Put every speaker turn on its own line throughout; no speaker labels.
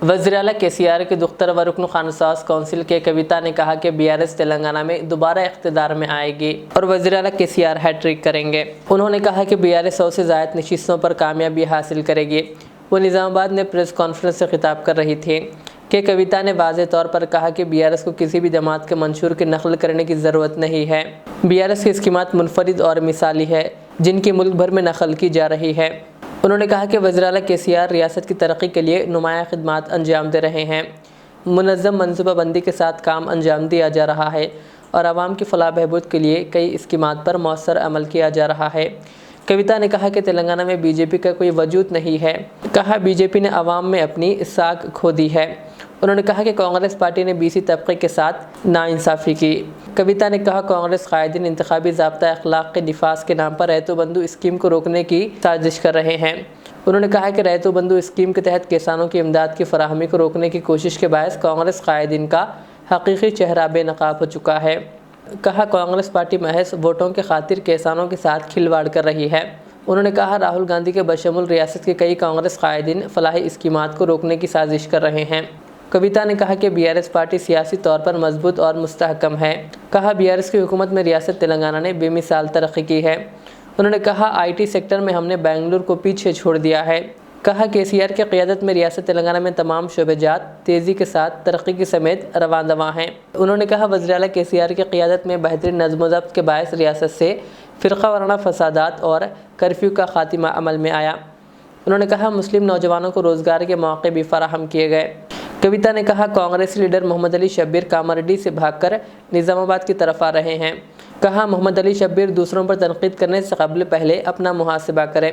وزیر اعلیٰ KCR کے دختر و رکن خانساز کونسل کے کویتا نے کہا کہ BRS تلنگانہ میں دوبارہ اقتدار میں آئے گی اور وزیر اعلیٰ KCR ہیٹ-ٹرک کریں گے۔ انہوں نے کہا کہ BRS 100 سے زائد نشستوں پر کامیابی حاصل کرے گی۔ وہ نظام آباد میں پریس کانفرنس سے خطاب کر رہی تھی کہ کویتا نے واضح طور پر کہا کہ BRS کو کسی بھی جماعت کے منشور کی نقل کرنے کی ضرورت نہیں ہے۔ BRS کی اسکیمات منفرد اور مثالی ہے جن کی ملک بھر میں نقل کی جا رہی ہے۔ انہوں نے کہا کہ وزیر اعلیٰ KCR ریاست کی ترقی کے لیے نمایاں خدمات انجام دے رہے ہیں، منظم منصوبہ بندی کے ساتھ کام انجام دیا جا رہا ہے اور عوام کی فلاح بہبود کے لیے کئی اسکیمات پر مؤثر عمل کیا جا رہا ہے۔ کویتا نے کہا کہ تلنگانہ میں BJP کا کوئی وجود نہیں ہے۔ کہا BJP نے عوام میں اپنی ساکھ کھو دی ہے۔ انہوں نے کہا کہ کانگریس پارٹی نے BC طبقے کے ساتھ ناانصافی کی۔ کویتا نے کہا کانگریس قائدین انتخابی ضابطہ اخلاق کے نفاذ کے نام پر ریتو بندھو اسکیم کو روکنے کی سازش کر رہے ہیں۔ انہوں نے کہا کہ ریتو بندھو اسکیم کے تحت کسانوں کی امداد کی فراہمی کو روکنے کی کوشش کے باعث کانگریس قائدین کا حقیقی چہرہ بے نقاب ہو چکا ہے۔ کہا کانگریس پارٹی محض ووٹوں کی خاطر کسانوں کے ساتھ کھلواڑ کر رہی ہے۔ انہوں نے کہا راہل گاندھی کے بشمول ریاست کے کئی کانگریس قائدین فلاحی اسکیمات کو روکنے کی سازش کر رہے ہیں۔ کویتا نے کہا کہ BRS پارٹی سیاسی طور پر مضبوط اور مستحکم ہے۔ کہا BRS کی حکومت میں ریاست تلنگانہ نے بے مثال ترقی کی ہے۔ انہوں نے کہا IT سیکٹر میں ہم نے بنگلور کو پیچھے چھوڑ دیا ہے۔ کہا KCR کی قیادت میں ریاست تلنگانہ میں تمام شعبے جات تیزی کے ساتھ ترقی کی سمیت رواں دواں ہیں۔ انہوں نے کہا وزیر اعلیٰ KCR کی قیادت میں بہترین نظم و ضبط کے باعث ریاست سے فرقہ وارانہ فسادات اور کرفیو کا خاتمہ عمل میں آیا۔ انہوں نے کہا مسلم نوجوانوں کو روزگار کے مواقع بھی فراہم کیے گئے۔ کویتا نے کہا کانگریسی لیڈر محمد علی شبیر کاماریڈی سے بھاگ کر نظام آباد کی طرف آ رہے ہیں۔ کہا محمد علی شبیر دوسروں پر تنقید کرنے سے قبل پہلے اپنا محاسبہ کریں۔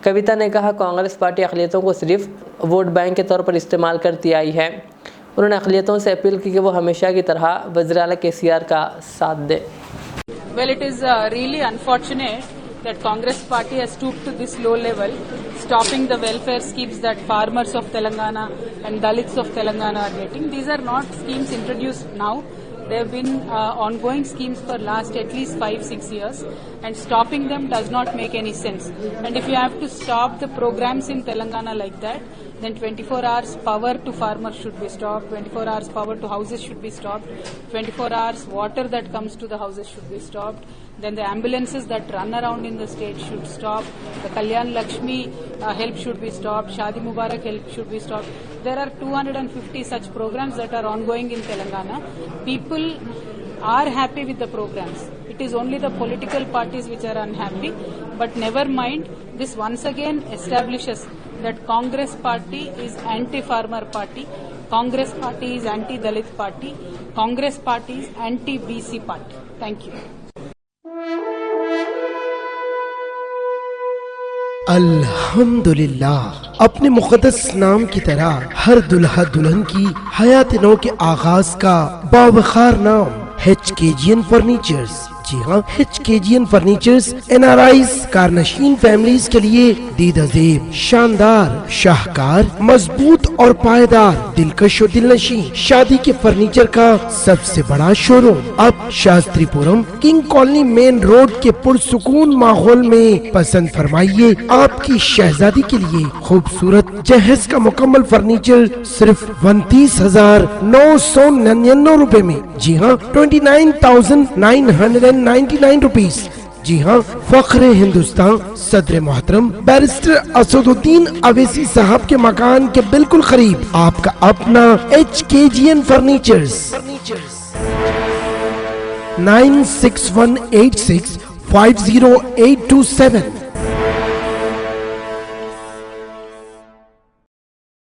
کویتا نے کہا کانگریس پارٹی اقلیتوں کو صرف ووٹ بینک کے طور پر استعمال کرتی آئی ہے۔ انہوں نے اقلیتوں سے اپیل کی کہ وہ ہمیشہ کی طرح وزیر اعلیٰ KCR کا ساتھ دے۔
Well, it is really unfortunate that Congress party has stooped to this low level, stopping the welfare schemes that farmers of Telangana and Dalits of Telangana are getting. These are not schemes introduced now. They have been ongoing schemes for last at least 5-6 years, and stopping them does not make any sense. And if you have to stop the programs in Telangana like that, then 24 hours power to farmers should be stopped, 24 hours power to houses should be stopped, 24 hours water that comes to the houses should be stopped, then the ambulances that run around in the state should stop, the Kalyan Lakshmi help should be stopped, Shadi Mubarak help should be stopped. There are 250 such programs that are ongoing in Telangana. People are happy with the programs. It is only the political parties which are unhappy, but never mind, this once again establishes that Congress party is anti-farmer party, Congress party is anti-Dalit party, Congress party is anti-BC party. Thank you.
الحمدللہ اپنے مقدس نام کی طرح ہر دلہا دلہن کی حیات نو کے آغاز کا باوقار نام HKGN فرنیچرز۔ جی ہاں، HKGN فرنیچرز NRIs کارنشین فیملیز کے لیے دیدہ زیب، شاندار، شاہکار، مضبوط اور پائیدار، دلکش و دلنشین شادی کے فرنیچر کا سب سے بڑا شو روم اب Shastri Puram king colony main road کے پرسکون ماحول میں پسند فرمائیے۔ آپ کی شہزادی کے لیے خوبصورت جہیز کا مکمل فرنیچر صرف 29,999 روپے میں۔ جی ہاں، 29,999 روپیز۔ جی ہاں، فخر ہندوستان صدر محترم بیرسٹر اسد الدین اویسی صاحب کے مکان کے بالکل قریب آپ کا اپنا HKGN فرنیچرز۔ 9618650827